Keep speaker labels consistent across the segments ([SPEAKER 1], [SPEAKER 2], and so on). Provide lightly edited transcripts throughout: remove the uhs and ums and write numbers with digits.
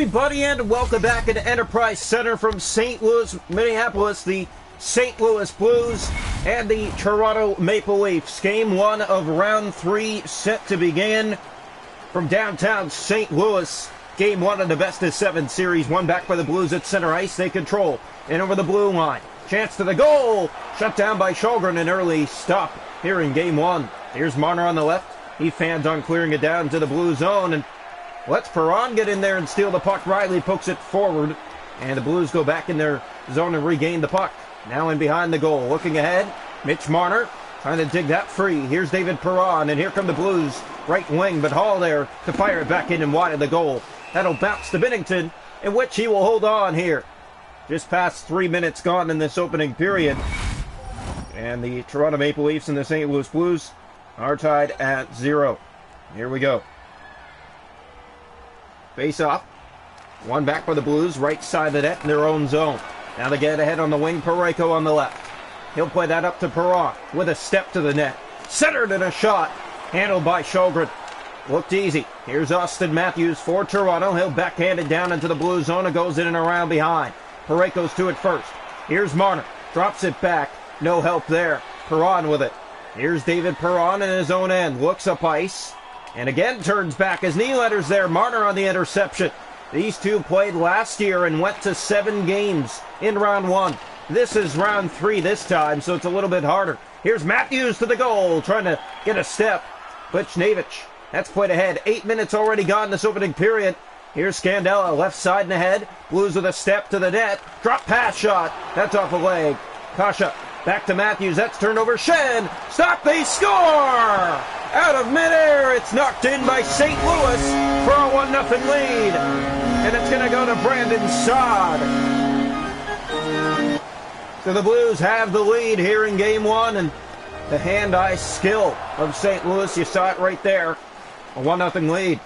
[SPEAKER 1] everybody, and welcome back into Enterprise Center from St. Louis, Minneapolis. The St. Louis Blues and the Toronto Maple Leafs. Game 1 of round 3 set to begin from downtown St. Louis. Game 1 of the best-of-7 series. One back by the Blues at center ice. They control. And over the blue line. Chance to the goal. Shut down by Shulgren. An early stop here in Game 1. Here's Marner on the left. He fans on clearing it down to the blue zone. And lets Perron get in there and steal the puck. Riley pokes it forward. And the Blues go back in their zone and regain the puck. Now in behind the goal. Looking ahead. Mitch Marner trying to dig that free. Here's David Perron. And here come the Blues. Right wing. But Hall there to fire it back in and wide of the goal. That'll bounce to Binnington, in which he will hold on here. Just past 3 minutes gone in this opening period. And the Toronto Maple Leafs and the St. Louis Blues are tied at 0. Here we go. Face off. One back for the Blues, right side of the net in their own zone. Now they get ahead on the wing, Parayko on the left. He'll play that up to Perron with a step to the net. Centered and a shot. Handled by Shulgren. Looked easy. Here's Austin Matthews for Toronto. He'll backhand it down into the blue zone and goes in and around behind. Parayko's to it first. Here's Marner. Drops it back. No help there. Perron with it. Here's David Perron in his own end. Looks up ice. And again turns back as Nylander's there. Marner on the interception. These two played last year and went to 7 games in round 1. This is round 3 this time, so it's a little bit harder. Here's Matthews to the goal, trying to get a step. Buchnevich. That's played ahead. 8 minutes already gone this opening period. Here's Scandella, left side and ahead. Blues with a step to the net. Drop pass shot. That's off a leg. Kasha back to Matthews. That's turned over. Shen. Stop. They score. Out of midair. It's knocked in by St. Louis for a 1-0 lead. And it's going to go to Brandon Saad. So the Blues have the lead here in Game 1. And the hand-eye skill of St. Louis. You saw it right there. A 1-0 lead.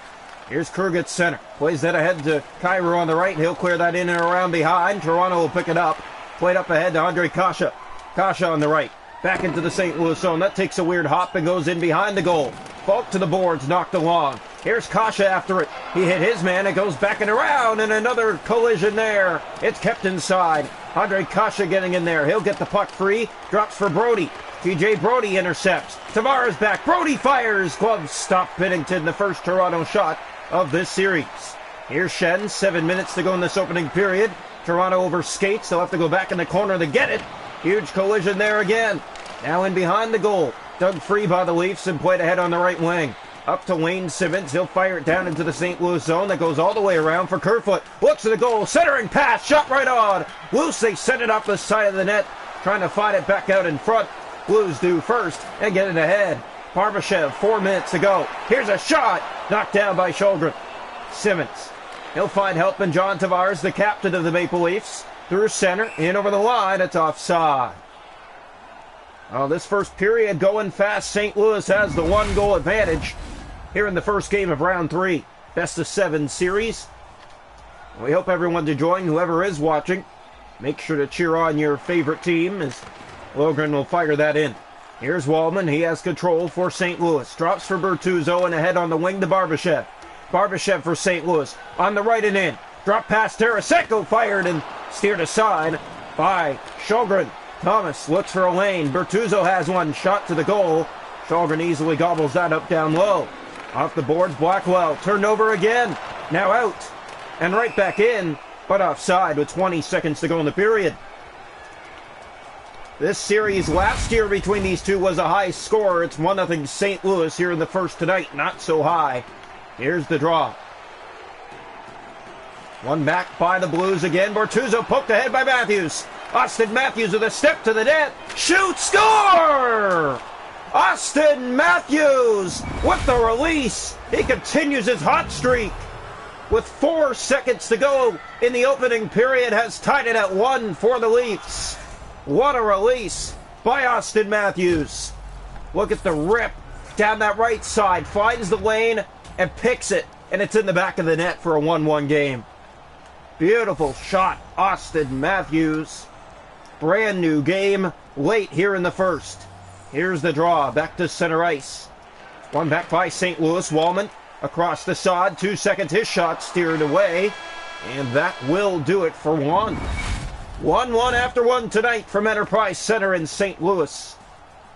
[SPEAKER 1] Here's Krug at center. Plays that ahead to Cairo on the right. He'll clear that in and around behind. Toronto will pick it up. Played up ahead to Andre Kasha. Kasha on the right. Back into the St. Louis zone. That takes a weird hop and goes in behind the goal. Fault to the boards. Knocked along. Here's Kasha after it. He hit his man. It goes back and around. And another collision there. It's kept inside. Andre Kasha getting in there. He'll get the puck free. Drops for Brody. TJ Brody intercepts. Tavares back. Brody fires. Gloves stop Binnington. The first Toronto shot of this series. Here's Shen. 7 minutes to go in this opening period. Toronto over skates. They'll have to go back in the corner to get it. Huge collision there again. Now in behind the goal. Dug free by the Leafs and played ahead on the right wing. Up to Wayne Simmons. He'll fire it down into the St. Louis zone. That goes all the way around for Kerfoot. Looks at the goal. Centering pass. Shot right on. Loose. They send it off the side of the net. Trying to find it back out in front. Blues do first and get it ahead. Barbashev, 4 minutes to go. Here's a shot. Knocked down by Shulgren. Simmons. He'll find help in John Tavares, the captain of the Maple Leafs. Through center. In over the line. It's offside. Well, this first period going fast. St. Louis has the 1-goal advantage here in the first game of round 3. Best-of-7 series. We hope everyone's enjoying, whoever is watching. Make sure to cheer on your favorite team as Logren will fire that in. Here's Wallman. He has control for St. Louis. Drops for Bertuzzo and ahead on the wing to Barbashev. Barbashev for St. Louis. On the right and in. Drop past Tarasenko. Fired and steered aside by Shulgren. Thomas looks for a lane. Bertuzzo has one. Shot to the goal. Shulgren easily gobbles that up down low. Off the boards, Blackwell. Turned over again. Now out. And right back in. But offside with 20 seconds to go in the period. This series last year between these two was a high score. It's 1-0 St. Louis here in the first tonight. Not so high. Here's the draw. One back by the Blues again. Bertuzzo poked ahead by Matthews. Austin Matthews with a step to the net. Shoot, score! Austin Matthews with the release. He continues his hot streak. With 4 seconds to go in the opening period, has tied it at 1 for the Leafs. What a release by Austin Matthews. Look at the rip down that right side. Finds the lane and picks it. And it's in the back of the net for a 1-1 game. Beautiful shot, Austin Matthews. Brand new game late here in the first. Here's the draw. Back to center ice. One back by St. Louis. Wallman across the sod. 2 seconds. His shot steered away. And that will do it for one. 1-1 after one tonight from Enterprise Center in St. Louis.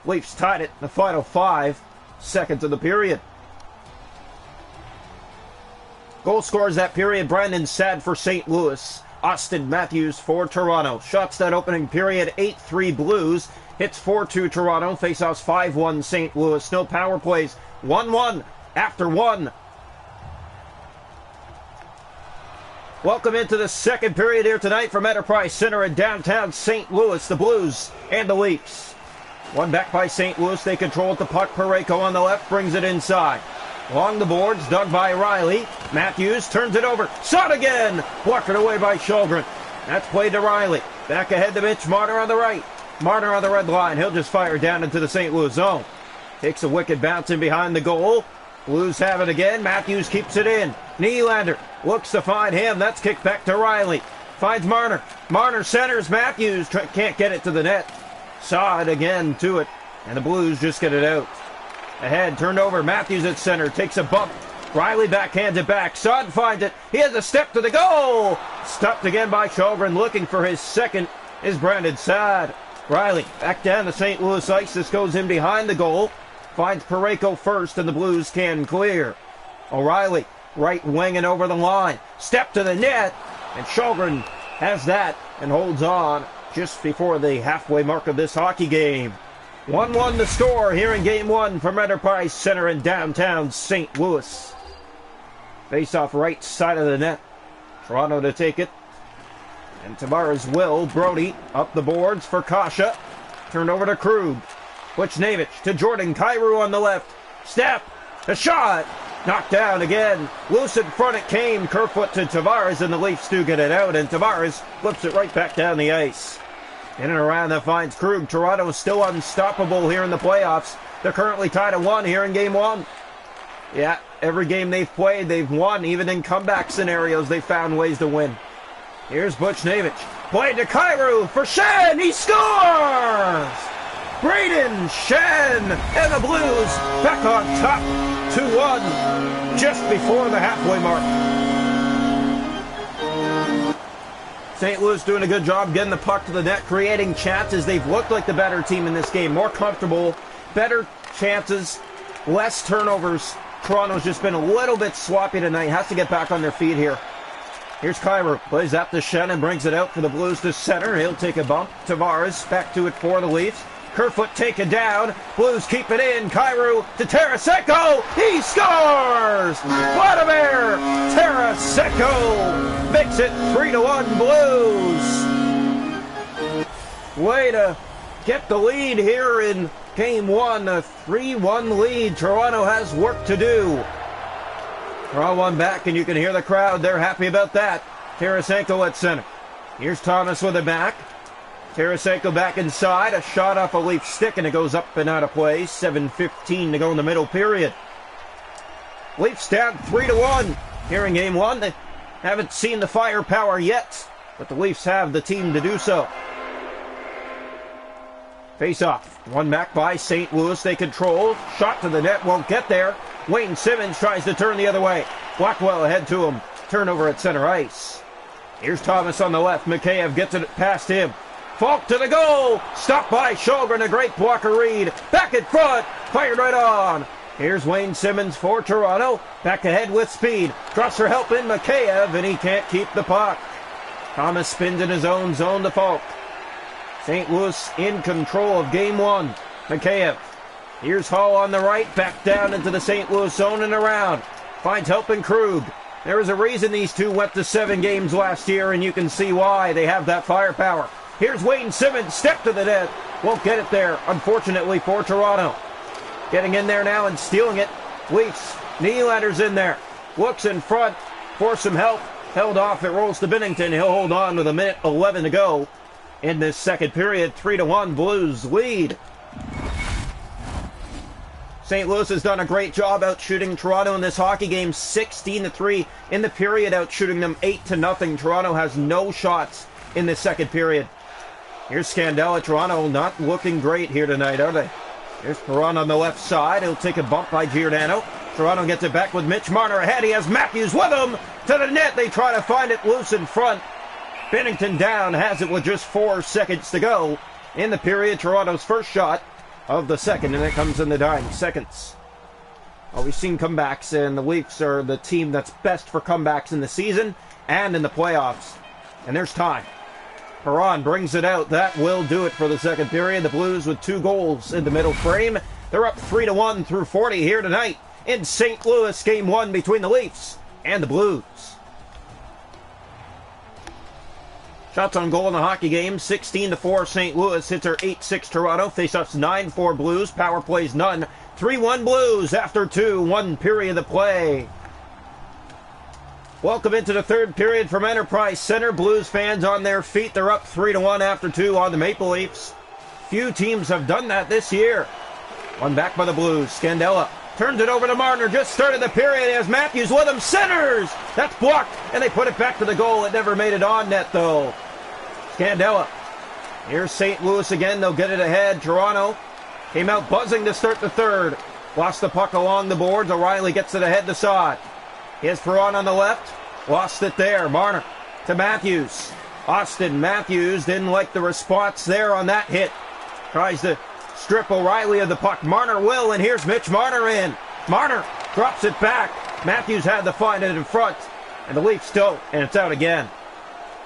[SPEAKER 1] Leafs tied it in the final 5 seconds of the period. Goal scorers that period, Brandon Saad for St. Louis. Austin Matthews for Toronto. Shots that opening period, 8-3 Blues. Hits 4-2 Toronto. Faceoffs 5-1 St. Louis. No power plays. 1-1 after one. Welcome into the second period here tonight from Enterprise Center in downtown St. Louis. The Blues and the Leafs. One back by St. Louis. They control the puck. Parayko on the left brings it inside. Along the boards, dug by Riley. Matthews turns it over. Shot again! Blocked away by Sjögren. That's played to Riley. Back ahead to Mitch Marner on the right. Marner on the red line. He'll just fire down into the St. Louis zone. Takes a wicked bounce in behind the goal. Blues have it again. Matthews keeps it in. Nylander looks to find him. That's kicked back to Riley. Finds Marner. Marner centers. Matthews can't get it to the net. Saw it again to it. And the Blues just get it out. Ahead, turned over. Matthews at center. Takes a bump. Riley backhands it back. Saad finds it. He has a step to the goal. Stopped again by Sjögren. Looking for his second is Brandon Saad. Riley back down to St. Louis ice. This goes in behind the goal. Finds Parayko first, and the Blues can clear. O'Reilly, right winging over the line. Step to the net, and Sjögren has that and holds on just before the halfway mark of this hockey game. 1-1 the score here in Game 1 from Enterprise Center in downtown St. Louis. Face-off right side of the net. Toronto to take it. And Tavares will. Brody up the boards for Kasha. Turned over to Krug. Buchnevich to Jordan Kyrou on the left. Step. A shot. Knocked down again. Loose in front it came. Kerfoot to Tavares, and the Leafs do get it out. And Tavares flips it right back down the ice. In and around that finds Krug. Toronto is still unstoppable here in the playoffs. They're currently tied at 1 here in Game 1. Yeah, every game they've played, they've won. Even in comeback scenarios, they've found ways to win. Here's Buchnevich. Played to Kyrou for Schenn. He scores! Brayden Schenn and the Blues back on top 2-1 just before the halfway mark. St. Louis doing a good job getting the puck to the net, creating chances. They've looked like the better team in this game. More comfortable, better chances, less turnovers. Toronto's just been a little bit sloppy tonight. Has to get back on their feet here. Here's Kyrou. Plays up to Schenn and brings it out for the Blues to center. He'll take a bump. Tavares back to it for the Leafs. Kerfoot taken down. Blues keep it in. Kyrou to Tarasenko. He scores! Vladimir Tarasenko makes it 3-1 Blues. Way to get the lead here in Game 1. A 3-1 lead. Toronto has work to do. Draw one back, and you can hear the crowd. They're happy about that. Tarasenko at center. Here's Thomas with it back. Tarasenko back inside. A shot off a Leaf stick, and it goes up and out of play. 7:15 to go in the middle period. Leafs down 3-1 here in Game 1. They haven't seen the firepower yet, but the Leafs have the team to do so. Face off. One back by St. Louis. They control. Shot to the net. Won't get there. Wayne Simmons tries to turn the other way. Blackwell ahead to him. Turnover at center ice. Here's Thomas on the left. Mikheyev gets it past him. Falk to the goal. Stopped by Sjögren. A great blocker read. Back in front. Fired right on. Here's Wayne Simmons for Toronto. Back ahead with speed. Cross for help in Mikheyev, and he can't keep the puck. Thomas spins in his own zone to Falk. St. Louis in control of Game 1. Mikheyev. Here's Hall on the right, back down into the St. Louis zone and around. Finds help in Krug. There is a reason these two went to 7 games last year, and you can see why. They have that firepower. Here's Wayne Simmons, step to the net. Won't get it there, unfortunately, for Toronto. Getting in there now and stealing it. Leafs. Nylander's in there. Looks in front for some help. Held off, it rolls to Binnington. He'll hold on with 1:11 to go in this second period. 3-1 Blues lead. St. Louis has done a great job out shooting Toronto in this hockey game. 16-3 in the period, out shooting them 8-0. Toronto has no shots in this second period. Here's Scandella. Toronto not looking great here tonight, are they? Here's Perron on the left side. He'll take a bump by Giordano. Toronto gets it back with Mitch Marner ahead. He has Matthews with him. to the net. They try to find it loose in front. Bennington down has it with just 4 seconds to go in the period. Toronto's first shot of the second, and it comes in the dying seconds. Well, we've seen comebacks, and the Leafs are the team that's best for comebacks in the season and in the playoffs. And there's time. Perron brings it out. That will do it for the second period. The Blues with 2 goals in the middle frame. They're up 3-1 through 40 here tonight in St. Louis. Game 1 between the Leafs and the Blues. Shots on goal in the hockey game, 16-4 St. Louis. Hits are 8-6 Toronto. Faceoffs 9-4 Blues. Power plays none. 3-1 Blues after 1 period of play. Welcome into the third period from Enterprise Center. Blues fans on their feet. They're up 3-1 after 2 on the Maple Leafs. Few teams have done that this year. One back by the Blues. Scandella turns it over to Marner. Just started the period as Matthews with him. Centers! That's blocked, and they put it back to the goal. It never made it on net, though. Scandella. Here's St. Louis again. They'll get it ahead. Toronto came out buzzing to start the third. Lost the puck along the boards. O'Reilly gets it ahead to side. Here's Perron on the left. Lost it there. Marner to Matthews. Austin Matthews didn't like the response there on that hit. Tries to strip O'Reilly of the puck. Marner will, and here's Mitch Marner in. Marner drops it back. Matthews had to find it in front, and the Leafs don't, and it's out again.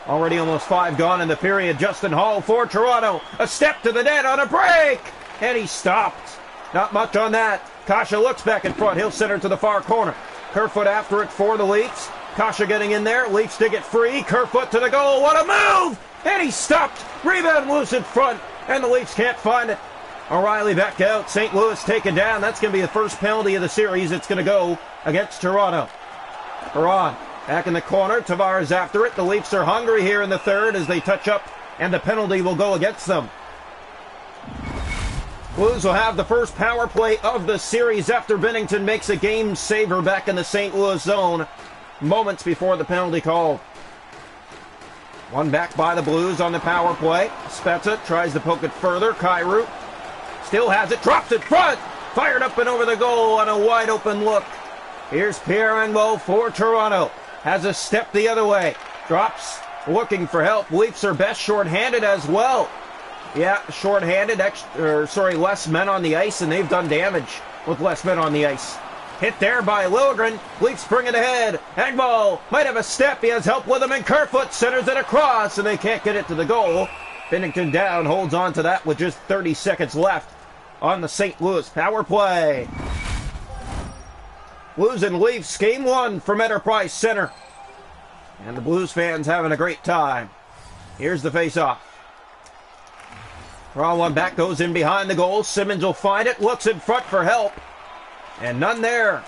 [SPEAKER 1] Already almost 5 gone in the period. Justin Hall for Toronto. A step to the net on a break, and he stopped. Not much on that. Kasha looks back in front. He'll center to the far corner. Kerfoot after it for the Leafs. Kasha getting in there. Leafs dig it free. Kerfoot to the goal. What a move! And he stopped. Rebound loose in front, and the Leafs can't find it. O'Reilly back out. St. Louis taken down. That's going to be the first penalty of the series. It's going to go against Toronto. Perron back in the corner. Tavares after it. The Leafs are hungry here in the third as they touch up, and the penalty will go against them. Blues will have the first power play of the series after Bennington makes a game saver back in the St. Louis zone moments before the penalty call. One back by the Blues on the power play. Spezza tries to poke it further. Kyrou still has it. Drops it front. Fired up and over the goal on a wide open look. Here's Pierre-Engvall for Toronto. Has a step the other way. Drops. Looking for help. Leafs are best shorthanded as well. Yeah, shorthanded, less men on the ice, and they've done damage with less men on the ice. Hit there by Liljegren. Leafs bring it ahead. Engvall might have a step. He has help with him, and Kerfoot centers it across, and they can't get it to the goal. Bennington down, holds on to that with just 30 seconds left on the St. Louis power play. Blues and Leafs, game 1 from Enterprise Center. And the Blues fans having a great time. Here's the face-off. Draw one back, goes in behind the goal. Simmons will find it, looks in front for help. And none there.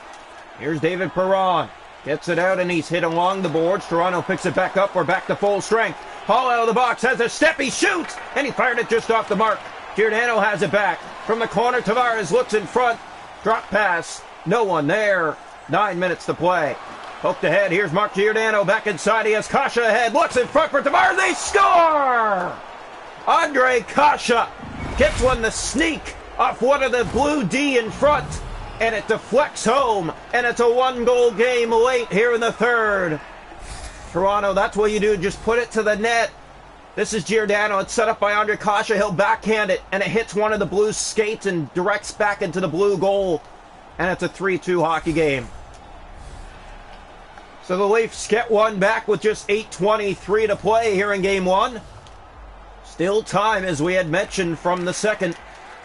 [SPEAKER 1] Here's David Perron. Gets it out, and he's hit along the boards. Toronto picks it back up. We're back to full strength. Hall out of the box, has a step, he shoots, and he fired it just off the mark. Giordano has it back. From the corner, Tavares looks in front. Drop pass, no one there. 9 minutes to play. Poked ahead, here's Mark Giordano back inside. He has Kasha ahead, looks in front for Tavares, they score! Andre Kasha gets one to sneak off one of the blue D in front, and it deflects home, and it's a 1-goal game late here in the third. Toronto, that's what you do, just put it to the net. This is Giordano, it's set up by Andre Kasha, he'll backhand it, and it hits one of the Blues' skates and directs back into the blue goal, and it's a 3-2 hockey game. So the Leafs get one back with just 8:23 to play here in game 1. Still time, as we had mentioned, from the second.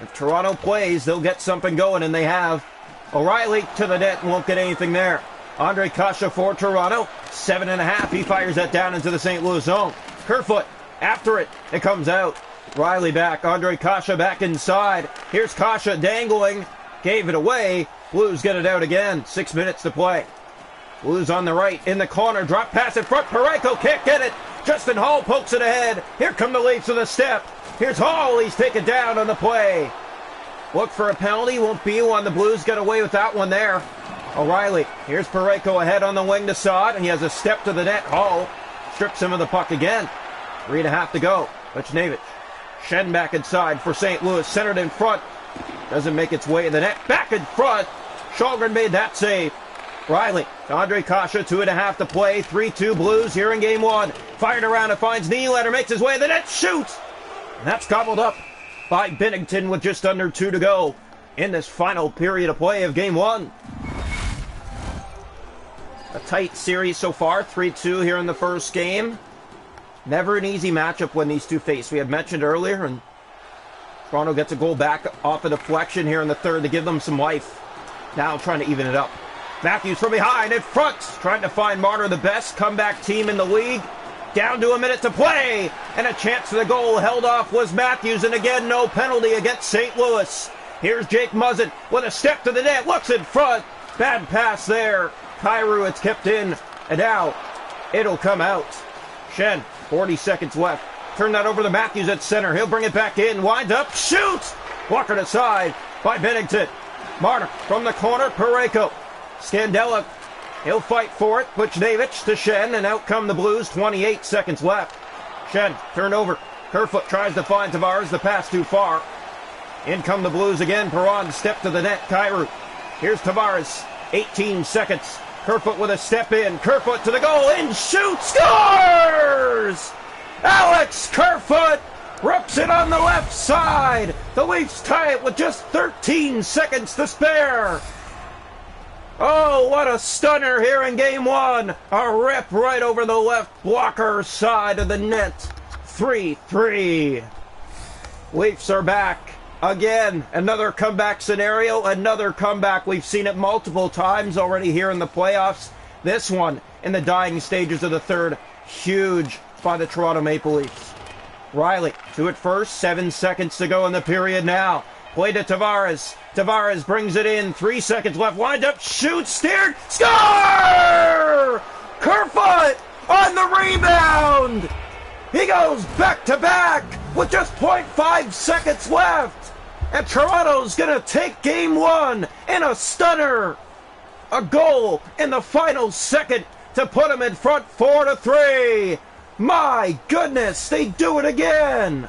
[SPEAKER 1] If Toronto plays, they'll get something going, and they have. O'Reilly to the net, won't get anything there. Andre Kasha for Toronto, 7.5. He fires that down into the St. Louis zone. Kerfoot after it. It comes out. Riley back. Andre Kasha back inside. Here's Kasha dangling. Gave it away. Blues get it out again. 6 minutes to play. Blues on the right, in the corner, drop pass in front, Parayko can't get it. Justin Hall pokes it ahead. Here come the Leafs with a step. Here's Hall, he's taken down on the play. Look for a penalty, won't be one. The Blues get away with that one there. O'Reilly, here's Parayko ahead on the wing to Saad, and he has a step to the net. Hall strips him of the puck again. 3.5 to go. Buchnevich, Shen back inside for St. Louis, centered in front. Doesn't make its way to the net. Back in front. Shalgren made that save. Riley, to Andre Kasha, 2.5 to play, 3-2 Blues here in game one. Fired around, it finds Nylander, makes his way to the net, shoots! And that's gobbled up by Binnington with just under 2 to go in this final period of play of game one. A tight series so far, 3-2 here in the first game. Never an easy matchup when these two face. We had mentioned earlier, and Toronto gets a goal back off a deflection here in the third to give them some life. Now trying to even it up. Matthews from behind, in front, trying to find Marner, the best comeback team in the league. Down to a minute to play, and a chance for the goal held off was Matthews, and again, no penalty against St. Louis. Here's Jake Muzzin with a step to the net, looks in front. Bad pass there. Kyrou, it's kept in, and now it'll come out. Shen, 40 seconds left. Turn that over to Matthews at center. He'll bring it back in, wind up, shoots! Walkered aside by Binnington. Marner from the corner, Parayko. Scandella, he'll fight for it. Buchnevich to Shen, and out come the Blues, 28 seconds left. Shen, turned over. Kerfoot tries to find Tavares, the pass too far. In come the Blues again. Perron, step to the net. Kyrou. Here's Tavares, 18 seconds. Kerfoot with a step in. Kerfoot to the goal, in, shoots, scores! Alex Kerfoot rips it on the left side. The Leafs tie it with just 13 seconds to spare. Oh, what a stunner here in game one. A rip right over the left blocker side of the net. 3-3. Leafs are back. Again, another comeback scenario, another comeback. We've seen it multiple times already here in the playoffs. This one in the dying stages of the third. Huge by the Toronto Maple Leafs. Riley to it first. 7 seconds to go in the period now. Play to Tavares. Tavares brings it in. 3 seconds left. Wind up, shoots, steered, score! Kerfoot on the rebound. He goes back to back with just 0.5 seconds left. And Toronto's going to take game one in a stunner. A goal in the final second to put them in front 4-3. My goodness, they do it again.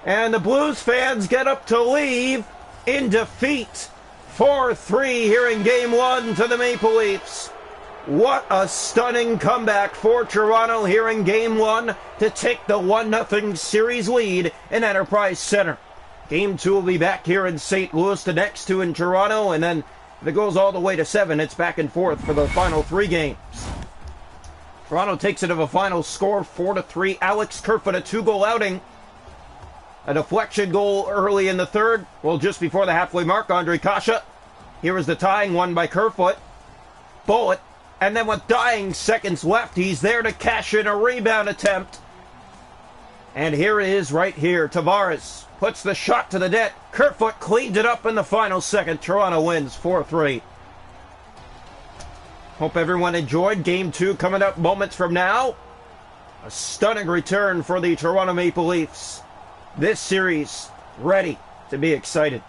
[SPEAKER 1] And the Blues fans get up to leave in defeat. 4-3 here in game one to the Maple Leafs. What a stunning comeback for Toronto here in game one to take the 1-0 series lead in Enterprise Center. Game two will be back here in St. Louis, the next two in Toronto, and then if it goes all the way to 7, it's back and forth for the final 3 games. Toronto takes it to a final score, 4-3. Alex Kerfoot, a 2-goal outing. A deflection goal early in the third. Well, just before the halfway mark, Andre Kasha. Here is the tying one by Kerfoot. Bullet. And then with dying seconds left, he's there to cash in a rebound attempt. And here it is right here. Tavares puts the shot to the net. Kerfoot cleaned it up in the final second. Toronto wins 4-3. Hope everyone enjoyed game two coming up moments from now. A stunning return for the Toronto Maple Leafs. This series ready to be excited.